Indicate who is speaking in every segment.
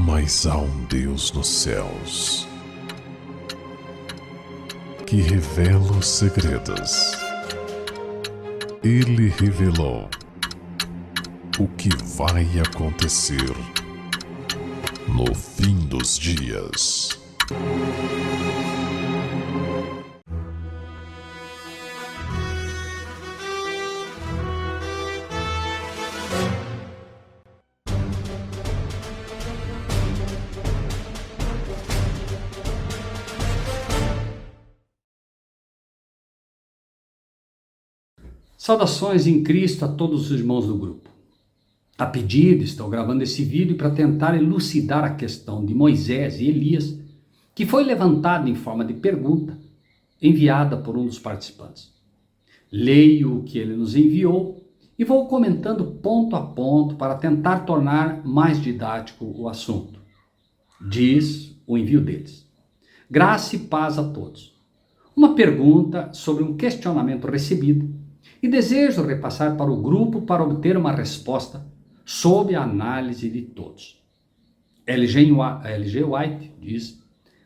Speaker 1: Mas há um Deus nos céus que revela os segredos. Ele revelou o que vai acontecer no fim dos dias.
Speaker 2: Saudações em Cristo a todos os irmãos do grupo. A pedido, estou gravando esse vídeo para tentar elucidar a questão de Moisés e Elias, que foi levantada em forma de pergunta enviada por um dos participantes. Leio o que ele nos enviou e vou comentando ponto a ponto para tentar tornar mais didático o assunto. Diz o envio deles: graça e paz a todos. Uma pergunta sobre um questionamento recebido e desejo repassar para o grupo para obter uma resposta sob a análise de todos. L.G. White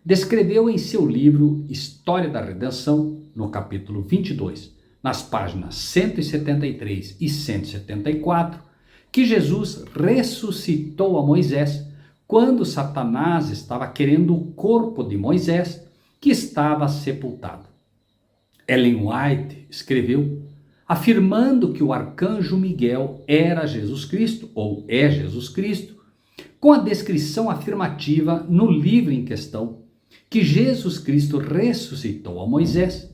Speaker 2: descreveu em seu livro História da Redenção, no capítulo 22, nas páginas 173 e 174, que Jesus ressuscitou a Moisés quando Satanás estava querendo o corpo de Moisés, que estava sepultado. Ellen White escreveu afirmando que o arcanjo Miguel era Jesus Cristo, ou é Jesus Cristo, com a descrição afirmativa no livro em questão, que Jesus Cristo ressuscitou a Moisés,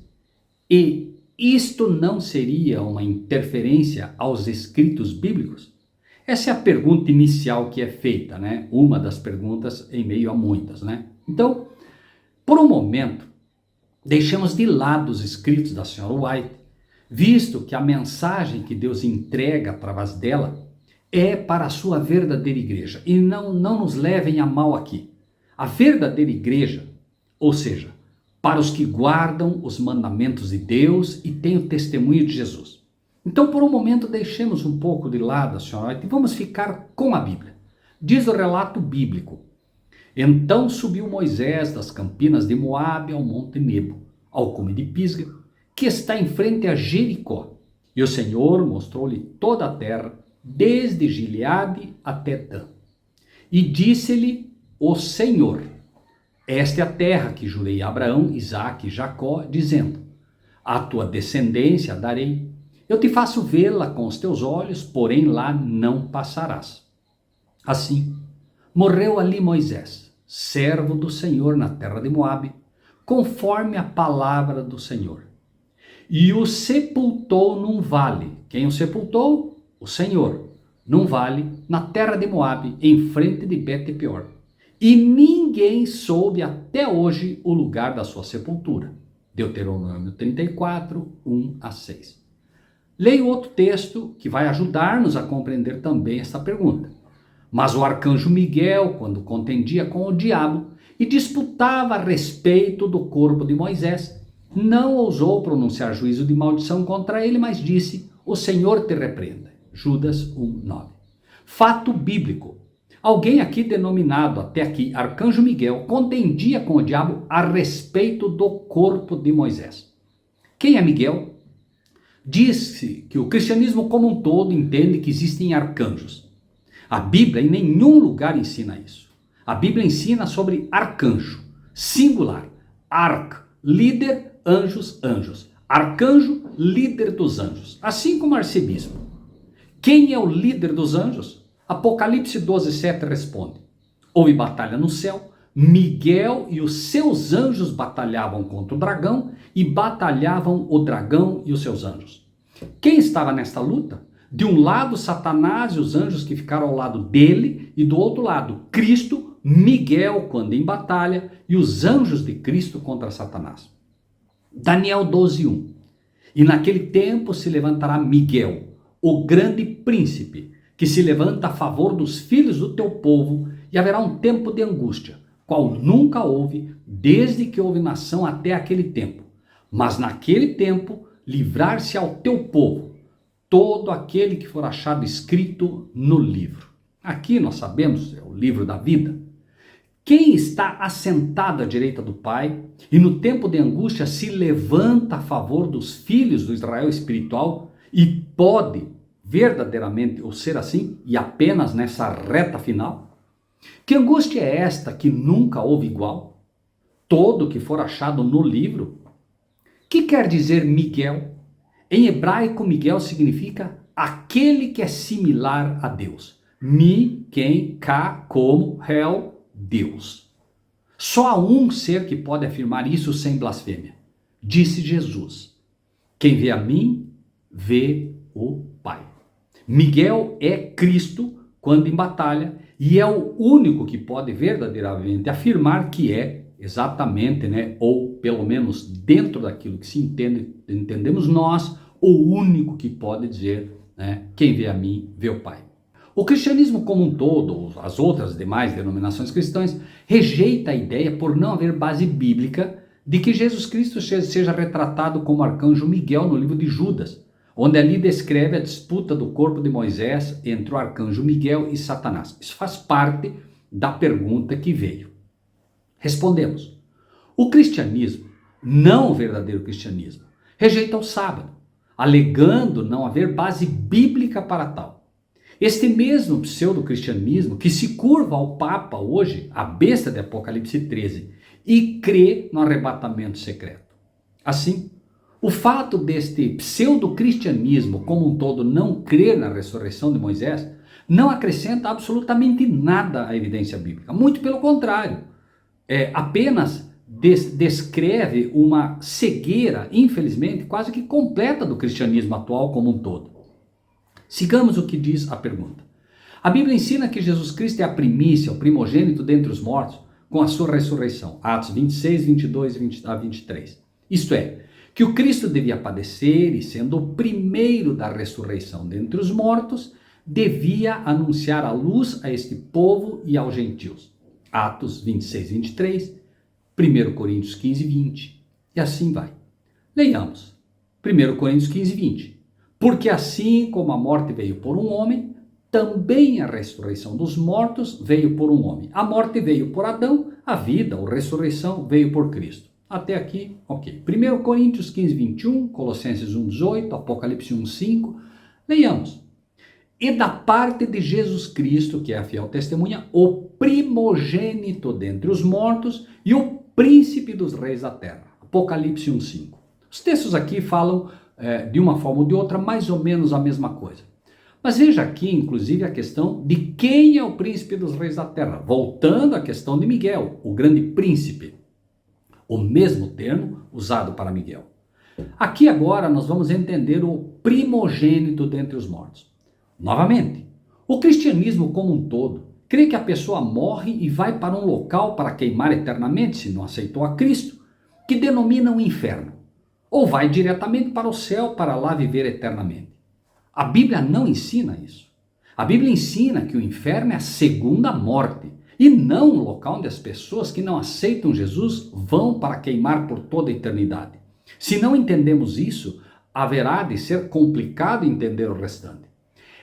Speaker 2: e isto não seria uma interferência aos escritos bíblicos? Essa é a pergunta inicial que é feita, né? Uma das perguntas em meio a muitas, né? Então, por um momento, deixamos de lado os escritos da senhora White, visto que a mensagem que Deus entrega através dela é para a sua verdadeira igreja. E não nos levem a mal aqui. A verdadeira igreja, ou seja, para os que guardam os mandamentos de Deus e têm o testemunho de Jesus. Então, por um momento, deixemos um pouco de lado a senhora e vamos ficar com a Bíblia. Diz o relato bíblico: então subiu Moisés das campinas de Moabe ao monte Nebo, ao cume de Pisga, que está em frente a Jericó. E o Senhor mostrou-lhe toda a terra, desde Gileade até Dan. E disse-lhe o Senhor: esta é a terra que jurei a Abraão, Isaque e Jacó, dizendo: a tua descendência darei. Eu te faço vê-la com os teus olhos, porém lá não passarás. Assim, morreu ali Moisés, servo do Senhor na terra de Moabe, conforme a palavra do Senhor. E o sepultou num vale. Quem o sepultou? O Senhor. Num vale, na terra de Moabe, em frente de Bet-peor. E ninguém soube até hoje o lugar da sua sepultura. Deuteronômio 34, 1 a 6. Leio outro texto que vai ajudar-nos a compreender também esta pergunta. Mas o arcanjo Miguel, quando contendia com o diabo e disputava a respeito do corpo de Moisés, não ousou pronunciar juízo de maldição contra ele, mas disse: o Senhor te repreenda. Judas 1:9. Fato bíblico. Alguém aqui denominado até aqui arcanjo Miguel contendia com o diabo a respeito do corpo de Moisés. Quem é Miguel? Diz-se que o cristianismo como um todo entende que existem arcanjos. A Bíblia em nenhum lugar ensina isso. A Bíblia ensina sobre arcanjo, singular, líder, anjos. Arcanjo, líder dos anjos, assim como arcebispo. Quem é o líder dos anjos? Apocalipse 12:7 responde: houve batalha no céu, Miguel e os seus anjos batalhavam contra o dragão e batalhavam o dragão e os seus anjos. Quem estava nesta luta? De um lado Satanás e os anjos que ficaram ao lado dele, e do outro lado Cristo, Miguel quando em batalha e os anjos de Cristo contra Satanás. Daniel 12:1. E naquele tempo se levantará Miguel, o grande príncipe, que se levanta a favor dos filhos do teu povo, e haverá um tempo de angústia, qual nunca houve, desde que houve nação até aquele tempo. Mas naquele tempo livrar-se ao teu povo todo aquele que for achado escrito no livro. Aqui nós sabemos, é o livro da vida. Quem está assentado à direita do Pai e no tempo de angústia se levanta a favor dos filhos do Israel espiritual e pode verdadeiramente ou ser assim e apenas nessa reta final? Que angústia é esta que nunca houve igual? Todo que for achado no livro? Que quer dizer Miguel? Em hebraico, Miguel significa aquele que é similar a Deus. Mi, quem, ka, como, réu, Deus. Só há um ser que pode afirmar isso sem blasfêmia. Disse Jesus: quem vê a mim, vê o Pai. Miguel é Cristo quando em batalha e é o único que pode verdadeiramente afirmar que é exatamente, ou pelo menos dentro daquilo que se entendemos nós, o único que pode dizer, quem vê a mim, vê o Pai. O cristianismo como um todo, as outras demais denominações cristãs, rejeita a ideia por não haver base bíblica de que Jesus Cristo seja retratado como arcanjo Miguel no livro de Judas, onde ali descreve a disputa do corpo de Moisés entre o arcanjo Miguel e Satanás. Isso faz parte da pergunta que veio. Respondemos: o cristianismo, não o verdadeiro cristianismo, rejeita o sábado, alegando não haver base bíblica para tal. Este mesmo pseudo-cristianismo que se curva ao Papa hoje, a besta de Apocalipse 13, e crê no arrebatamento secreto. Assim, o fato deste pseudo-cristianismo como um todo não crer na ressurreição de Moisés não acrescenta absolutamente nada à evidência bíblica. Muito pelo contrário, apenas descreve uma cegueira, infelizmente, quase que completa do cristianismo atual como um todo. Sigamos o que diz a pergunta. A Bíblia ensina que Jesus Cristo é a primícia, o primogênito dentre os mortos, com a sua ressurreição. Atos 26, 22 a 23. Isto é, que o Cristo devia padecer e, sendo o primeiro da ressurreição dentre os mortos, devia anunciar a luz a este povo e aos gentios. Atos 26, 23, 1 Coríntios 15, 20. E assim vai. Leiamos. 1 Coríntios 15, 20. Porque assim como a morte veio por um homem, também a ressurreição dos mortos veio por um homem. A morte veio por Adão, a vida, ou ressurreição, veio por Cristo. Até aqui, ok. 1 Coríntios 15, 21, Colossenses 1, 18, Apocalipse 1, 5. Leiamos. E da parte de Jesus Cristo, que é a fiel testemunha, o primogênito dentre os mortos e o príncipe dos reis da terra. Apocalipse 1, 5. Os textos aqui falam de uma forma ou de outra, mais ou menos a mesma coisa. Mas veja aqui, inclusive, a questão de quem é o príncipe dos reis da terra. Voltando à questão de Miguel, o grande príncipe. O mesmo termo usado para Miguel. Aqui agora nós vamos entender o primogênito dentre os mortos. Novamente, o cristianismo como um todo crê que a pessoa morre e vai para um local para queimar eternamente, se não aceitou a Cristo, que denomina o inferno. Ou vai diretamente para o céu para lá viver eternamente. A Bíblia não ensina isso. A Bíblia ensina que o inferno é a segunda morte e não um local onde as pessoas que não aceitam Jesus vão para queimar por toda a eternidade. Se não entendemos isso, haverá de ser complicado entender o restante.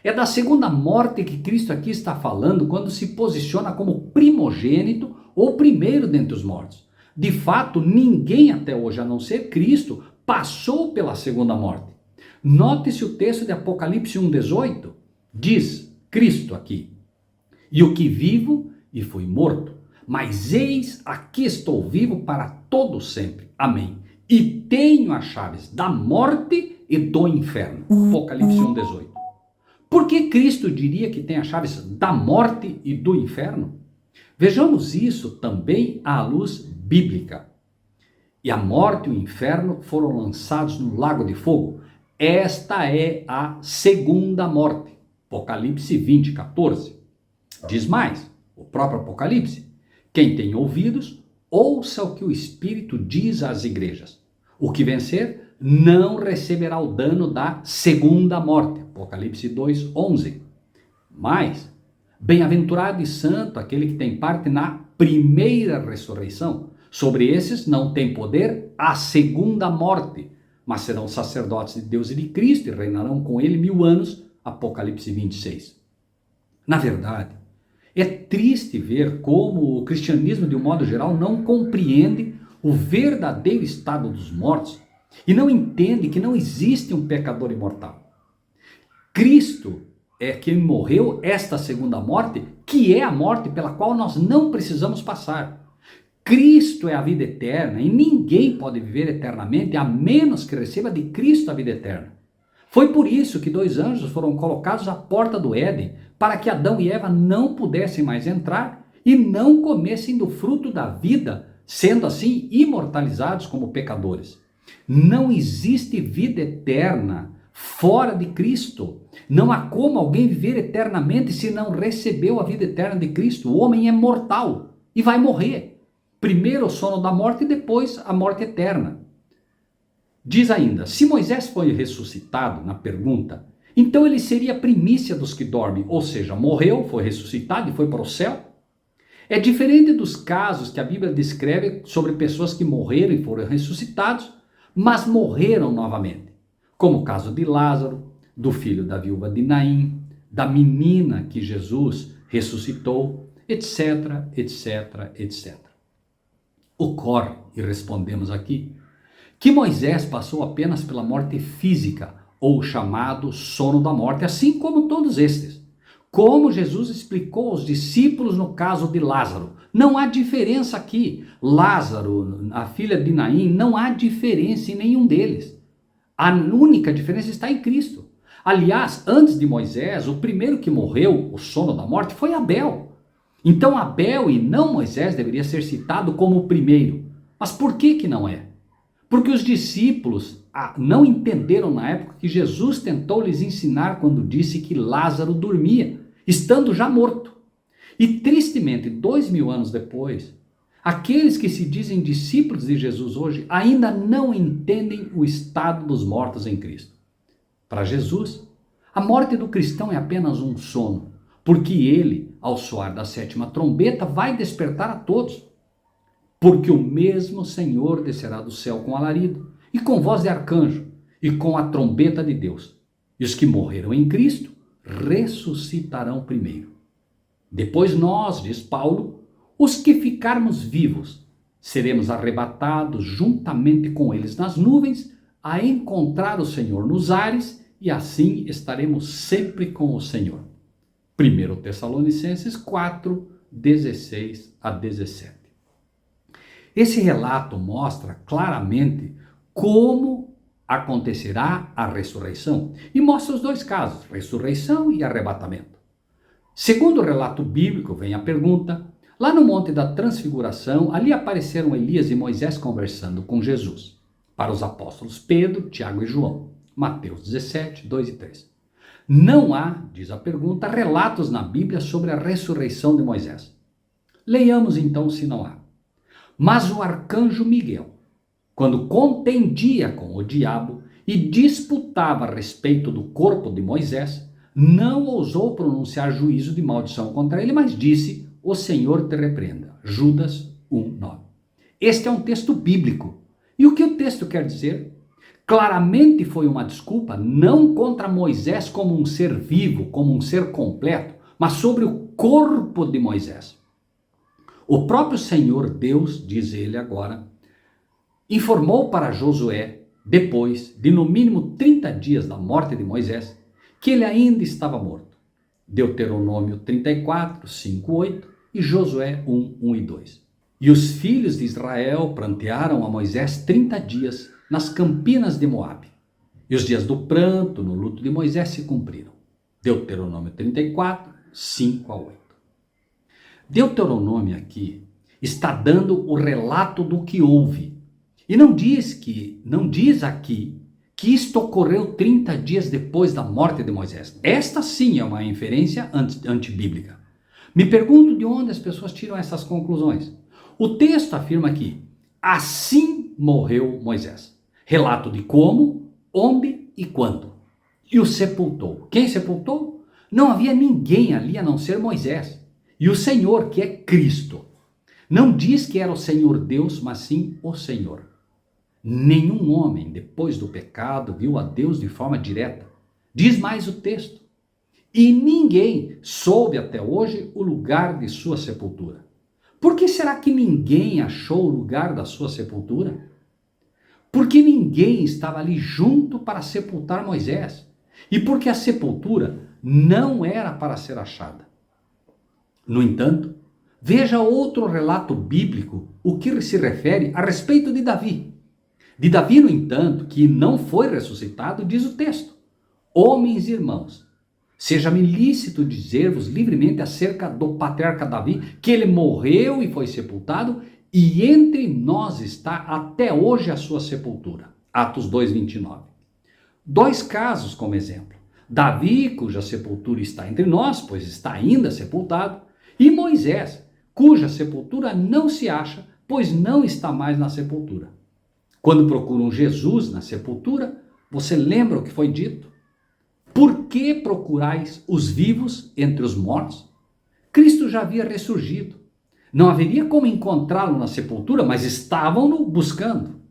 Speaker 2: É da segunda morte que Cristo aqui está falando quando se posiciona como primogênito ou primeiro dentre os mortos. De fato, ninguém até hoje, a não ser Cristo, passou pela segunda morte. Note-se o texto de Apocalipse 1,18. Diz Cristo aqui: e o que vivo e fui morto, mas eis aqui estou vivo para todo sempre. Amém. E tenho as chaves da morte e do inferno. Apocalipse 1,18. Por que Cristo diria que tem as chaves da morte e do inferno? Vejamos isso também à luz bíblica. E a morte e o inferno foram lançados no lago de fogo. Esta é a segunda morte. Apocalipse 20, 14. Diz mais, o próprio Apocalipse: quem tem ouvidos, ouça o que o Espírito diz às igrejas. O que vencer não receberá o dano da segunda morte. Apocalipse 2, 11. Mas, bem-aventurado e santo aquele que tem parte na primeira ressurreição. Sobre esses não tem poder a segunda morte, mas serão sacerdotes de Deus e de Cristo e reinarão com ele 1000 anos. Apocalipse 26. Na verdade, É triste ver como o cristianismo, de um modo geral, não compreende o verdadeiro estado dos mortos e não entende que não existe um pecador imortal. Cristo é quem morreu esta segunda morte, que é a morte pela qual nós não precisamos passar. Cristo é a vida eterna e ninguém pode viver eternamente a menos que receba de Cristo a vida eterna. Foi por isso que 2 anjos foram colocados à porta do Éden, para que Adão e Eva não pudessem mais entrar e não comessem do fruto da vida, sendo assim imortalizados como pecadores. Não existe vida eterna fora de Cristo. Não há como alguém viver eternamente se não recebeu a vida eterna de Cristo. O homem é mortal e vai morrer. Primeiro o sono da morte e depois a morte eterna. Diz ainda, se Moisés foi ressuscitado, na pergunta, então ele seria a primícia dos que dormem, ou seja, morreu, foi ressuscitado e foi para o céu? É diferente dos casos que a Bíblia descreve sobre pessoas que morreram e foram ressuscitados, mas morreram novamente, como o caso de Lázaro, do filho da viúva de Naim, da menina que Jesus ressuscitou, etc, etc, etc. Ocorre, e respondemos aqui, que Moisés passou apenas pela morte física, ou chamado sono da morte, assim como todos estes. Como Jesus explicou aos discípulos no caso de Lázaro. Não há diferença aqui. Lázaro, a filha de Naim, não há diferença em nenhum deles. A única diferença está em Cristo. Aliás, antes de Moisés, o primeiro que morreu, o sono da morte, foi Abel. Então Abel e não Moisés deveria ser citado como o primeiro. Mas por que não é? Porque os discípulos não entenderam na época que Jesus tentou lhes ensinar quando disse que Lázaro dormia, estando já morto. E tristemente, 2000 anos depois, aqueles que se dizem discípulos de Jesus hoje ainda não entendem o estado dos mortos em Cristo. Para Jesus, a morte do cristão é apenas um sono, porque ele, ao soar da 7ª trombeta, vai despertar a todos. Porque o mesmo Senhor descerá do céu com alarido, e com voz de arcanjo, e com a trombeta de Deus. E os que morreram em Cristo ressuscitarão primeiro. Depois nós, diz Paulo, os que ficarmos vivos, seremos arrebatados juntamente com eles nas nuvens, a encontrar o Senhor nos ares, e assim estaremos sempre com o Senhor. 1 Tessalonicenses 4, 16 a 17. Esse relato mostra claramente como acontecerá a ressurreição e mostra os dois casos, ressurreição e arrebatamento. Segundo o relato bíblico, vem a pergunta, lá no Monte da Transfiguração, ali apareceram Elias e Moisés conversando com Jesus. Para os apóstolos Pedro, Tiago e João, Mateus 17, 2 e 3. Não há, diz a pergunta, relatos na Bíblia sobre a ressurreição de Moisés. Leiamos então se não há. Mas o arcanjo Miguel, quando contendia com o diabo e disputava a respeito do corpo de Moisés, não ousou pronunciar juízo de maldição contra ele, mas disse, o Senhor te repreenda. Judas 1:9. Este é um texto bíblico. E o que o texto quer dizer? Claramente foi uma desculpa não contra Moisés como um ser vivo, como um ser completo, mas sobre o corpo de Moisés. O próprio Senhor Deus, diz ele agora, informou para Josué, depois de no mínimo 30 dias da morte de Moisés, que ele ainda estava morto. Deuteronômio 34, 5, 8 e Josué 1, 1 e 2. E os filhos de Israel prantearam a Moisés 30 dias nas campinas de Moabe. E os dias do pranto no luto de Moisés se cumpriram. Deuteronômio 34, 5 a 8. Deuteronômio aqui está dando o relato do que houve. E não diz aqui que isto ocorreu 30 dias depois da morte de Moisés. Esta sim é uma inferência antibíblica. Me pergunto de onde as pessoas tiram essas conclusões. O texto afirma que assim morreu Moisés. Relato de como, onde e quando. E o sepultou. Quem sepultou? Não havia ninguém ali a não ser Moisés. E o Senhor, que é Cristo. Não diz que era o Senhor Deus, mas sim o Senhor. Nenhum homem, depois do pecado, viu a Deus de forma direta. Diz mais o texto. e ninguém soube até hoje o lugar de sua sepultura. Por que será que ninguém achou o lugar da sua sepultura? Porque ninguém estava ali junto para sepultar Moisés, e porque a sepultura não era para ser achada. No entanto, veja outro relato bíblico, o que se refere a respeito de Davi. De Davi, no entanto, que não foi ressuscitado, diz o texto: homens e irmãos, seja-me lícito dizer-vos livremente acerca do patriarca Davi, que ele morreu e foi sepultado, e entre nós está até hoje a sua sepultura. Atos 2:29. Dois casos como exemplo. Davi, cuja sepultura está entre nós, pois está ainda sepultado, e Moisés, cuja sepultura não se acha, pois não está mais na sepultura. Quando procuram Jesus na sepultura, você lembra o que foi dito? Por que procurais os vivos entre os mortos? Cristo já havia ressurgido. Não haveria como encontrá-lo na sepultura, mas estavam-no buscando.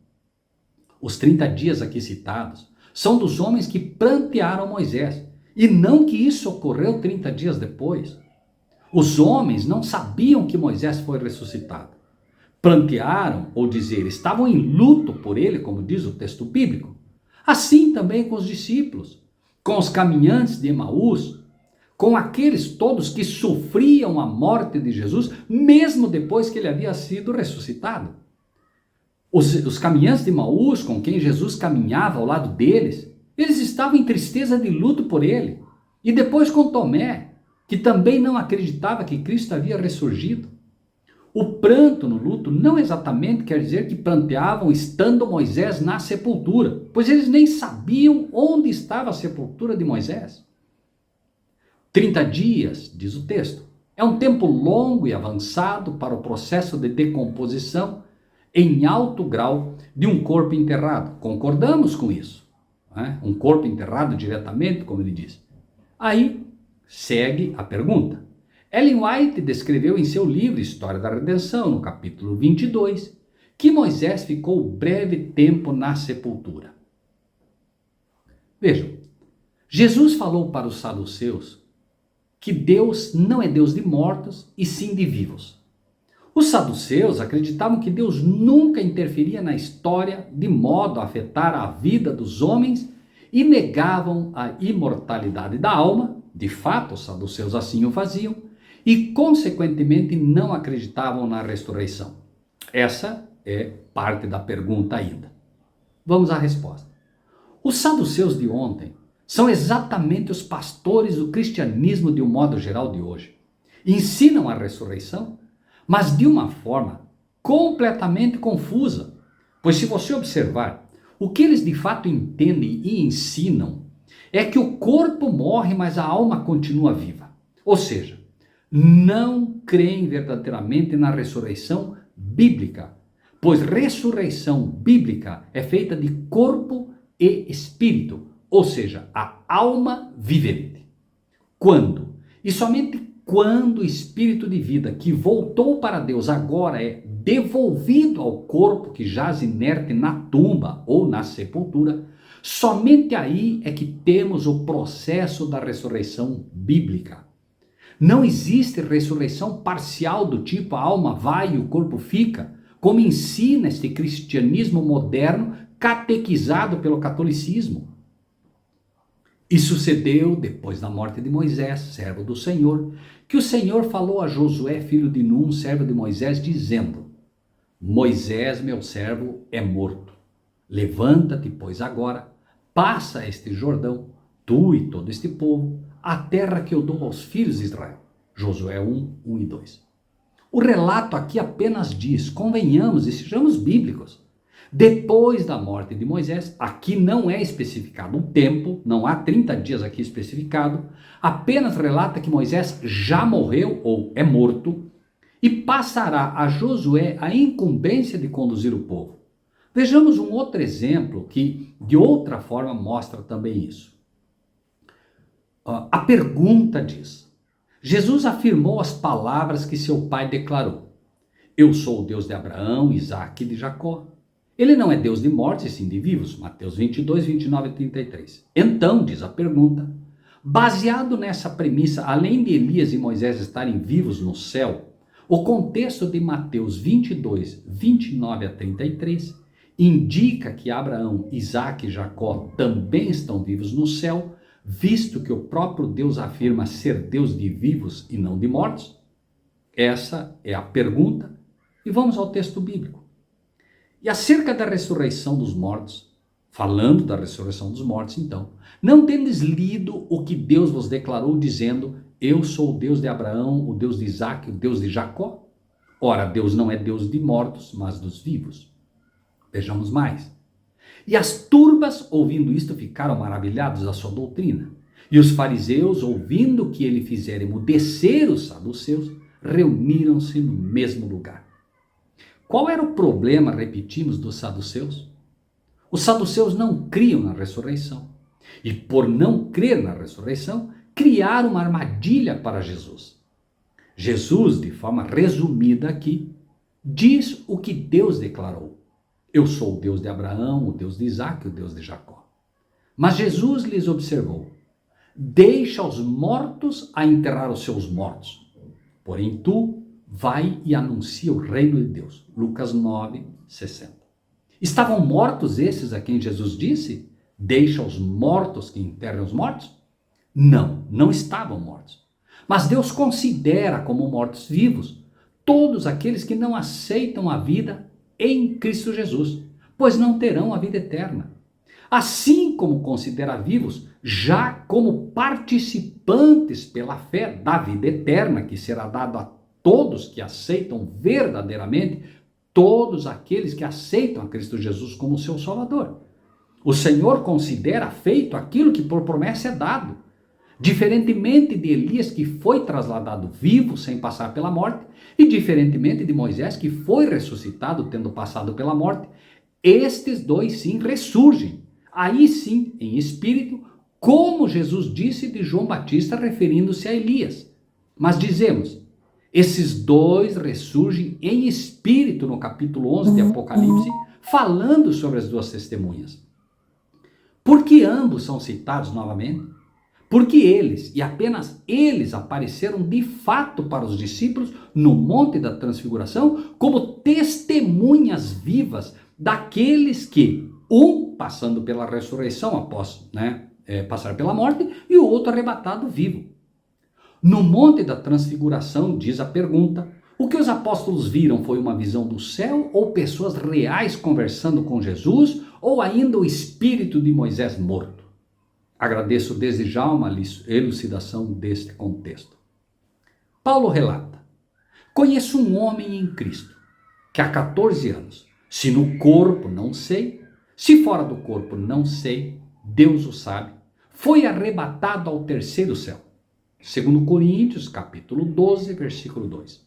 Speaker 2: Os 30 dias aqui citados são dos homens que prantearam Moisés, e não que isso ocorreu 30 dias depois. Os homens não sabiam que Moisés foi ressuscitado. Prantearam, ou dizer, estavam em luto por ele, como diz o texto bíblico. Assim também com os discípulos, com os caminhantes de Emaús, com aqueles todos que sofriam a morte de Jesus, mesmo depois que ele havia sido ressuscitado. Os caminhantes de Emaús, com quem Jesus caminhava ao lado deles, eles estavam em tristeza de luto por ele. E depois com Tomé, que também não acreditava que Cristo havia ressurgido. O pranto no luto não exatamente quer dizer que pranteavam estando Moisés na sepultura, pois eles nem sabiam onde estava a sepultura de Moisés. 30 dias, diz o texto, é um tempo longo e avançado para o processo de decomposição em alto grau de um corpo enterrado. Concordamos com isso, né? Um corpo enterrado diretamente, como ele diz. Aí segue a pergunta. Ellen White descreveu em seu livro História da Redenção, no capítulo 22, que Moisés ficou breve tempo na sepultura. Vejam, Jesus falou para os saduceus que Deus não é Deus de mortos e sim de vivos. Os saduceus acreditavam que Deus nunca interferia na história de modo a afetar a vida dos homens e negavam a imortalidade da alma. De fato, os saduceus assim o faziam. E, consequentemente, não acreditavam na ressurreição. Essa é parte da pergunta ainda. Vamos à resposta. Os saduceus de ontem são exatamente os pastores do cristianismo de um modo geral de hoje. Ensinam a ressurreição, mas de uma forma completamente confusa. Pois se você observar, o que eles de fato entendem e ensinam é que o corpo morre, mas a alma continua viva. Ou seja, não creem verdadeiramente na ressurreição bíblica, pois ressurreição bíblica é feita de corpo e espírito, ou seja, a alma vivente. Quando? E somente quando o espírito de vida que voltou para Deus agora é devolvido ao corpo que jaz inerte na tumba ou na sepultura, somente aí é que temos o processo da ressurreição bíblica. Não existe ressurreição parcial do tipo a alma vai e o corpo fica, como ensina este cristianismo moderno catequizado pelo catolicismo. E sucedeu, depois da morte de Moisés, servo do Senhor, que o Senhor falou a Josué, filho de Num, servo de Moisés, dizendo: Moisés, meu servo, é morto. Levanta-te, pois, agora, passa este Jordão, tu e todo este povo, a terra que eu dou aos filhos de Israel. Josué 1, 1 e 2. O relato aqui apenas diz, convenhamos e sejamos bíblicos, depois da morte de Moisés, aqui não é especificado o tempo, não há 30 dias aqui especificado, apenas relata que Moisés já morreu ou é morto e passará a Josué a incumbência de conduzir o povo. Vejamos um outro exemplo que de outra forma mostra também isso. A pergunta diz: Jesus afirmou as palavras que seu pai declarou: eu sou o Deus de Abraão, Isaque e de Jacó. Ele não é Deus de mortos e sim de vivos. Mateus 22, 29 e 33. Então, diz a pergunta, Baseado nessa premissa, além de Elias e Moisés estarem vivos no céu, o contexto de Mateus 22, 29 a 33 indica que Abraão, Isaque e Jacó também estão vivos no céu, visto que o próprio Deus afirma ser Deus de vivos e não de mortos. Essa é a pergunta, e vamos ao texto bíblico. E acerca da ressurreição dos mortos, falando da ressurreição dos mortos, então, não tendes lido o que Deus vos declarou, dizendo: eu sou o Deus de Abraão, o Deus de Isaque, o Deus de Jacó? Ora, Deus não é Deus de mortos, mas dos vivos. Vejamos mais. E as turbas, ouvindo isto, ficaram maravilhados da sua doutrina. E os fariseus, ouvindo que ele fizera emudecer os saduceus, reuniram-se no mesmo lugar. Qual era o problema, repetimos, dos saduceus? Os saduceus não criam na ressurreição. E por não crer na ressurreição, criaram uma armadilha para Jesus. Jesus, de forma resumida aqui, diz o que Deus declarou. Eu sou o Deus de Abraão, o Deus de Isaque, o Deus de Jacó. Mas Jesus lhes observou: deixa os mortos a enterrar os seus mortos. Porém tu vai e anuncia o reino de Deus. Lucas 9, 60. Estavam mortos esses a quem Jesus disse: deixa os mortos que enterrem os mortos? Não, não estavam mortos. Mas Deus considera como mortos-vivos todos aqueles que não aceitam a vida em Cristo Jesus, pois não terão a vida eterna. Assim como considera vivos, já como participantes pela fé da vida eterna, que será dada a todos que aceitam verdadeiramente, todos aqueles que aceitam a Cristo Jesus como seu Salvador. O Senhor considera feito aquilo que por promessa é dado. Diferentemente de Elias, que foi trasladado vivo sem passar pela morte, e diferentemente de Moisés, que foi ressuscitado tendo passado pela morte, estes dois sim ressurgem, aí sim em espírito, como Jesus disse de João Batista referindo-se a Elias. Mas dizemos, esses dois ressurgem em espírito no capítulo 11 de Apocalipse, falando sobre as duas testemunhas. Por que ambos são citados novamente? Porque eles, e apenas eles, apareceram de fato para os discípulos no Monte da Transfiguração como testemunhas vivas daqueles que, um passando pela ressurreição após passar pela morte, e o outro arrebatado vivo. No Monte da Transfiguração, diz a pergunta, o que os apóstolos viram foi uma visão do céu ou pessoas reais conversando com Jesus ou ainda o espírito de Moisés morto? Agradeço desde já uma elucidação deste contexto. Paulo relata: conheço um homem em Cristo, que há 14 anos, se no corpo não sei, se fora do corpo não sei, Deus o sabe, foi arrebatado ao terceiro céu. 2 Coríntios, capítulo 12, versículo 2.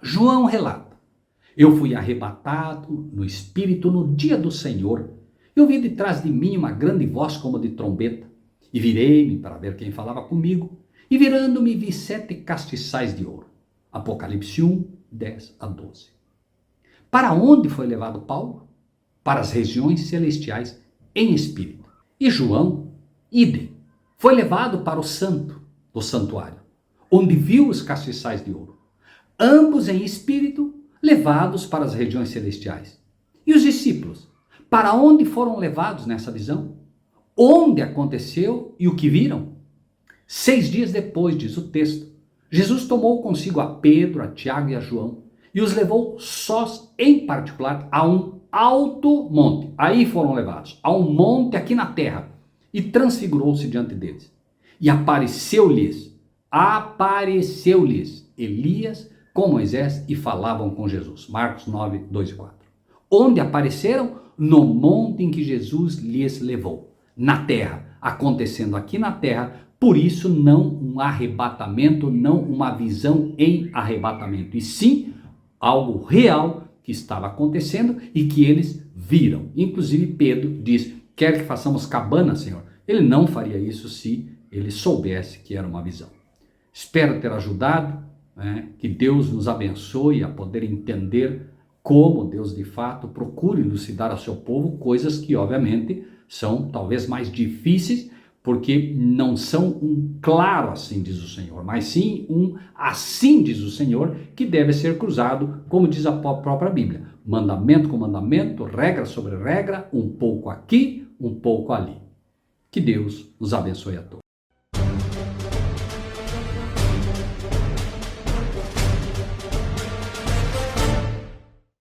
Speaker 2: João relata: eu fui arrebatado no Espírito no dia do Senhor, e ouvi de trás de mim uma grande voz como de trombeta, e virei-me para ver quem falava comigo, e virando-me vi 7 castiçais de ouro. Apocalipse 1, 10 a 12. Para onde foi levado Paulo? Para as regiões celestiais em espírito. E João, idem, foi levado para o santo, do santuário, onde viu os castiçais de ouro. Ambos em espírito, levados para as regiões celestiais. E os discípulos, para onde foram levados nessa visão? Onde aconteceu e o que viram? 6 dias depois, diz o texto, Jesus tomou consigo a Pedro, a Tiago e a João e os levou sós, em particular, a um alto monte. Aí foram levados, a um monte aqui na terra, e transfigurou-se diante deles. E apareceu-lhes Elias com Moisés e falavam com Jesus. Marcos 9, 2 e 4. Onde apareceram? No monte em que Jesus lhes levou. Na terra, acontecendo aqui na terra, por isso não um arrebatamento, não uma visão em arrebatamento, e sim algo real que estava acontecendo e que eles viram. Inclusive Pedro diz, quer que façamos cabana, Senhor? Ele não faria isso se ele soubesse que era uma visão. Espero ter ajudado, que Deus nos abençoe a poder entender como Deus de fato procura elucidar ao seu povo coisas que obviamente são talvez mais difíceis porque não são um claro assim diz o Senhor, mas sim um assim diz o Senhor, que deve ser cruzado, como diz a própria Bíblia, mandamento com mandamento, regra sobre regra, um pouco aqui, um pouco ali. Que Deus nos abençoe a todos.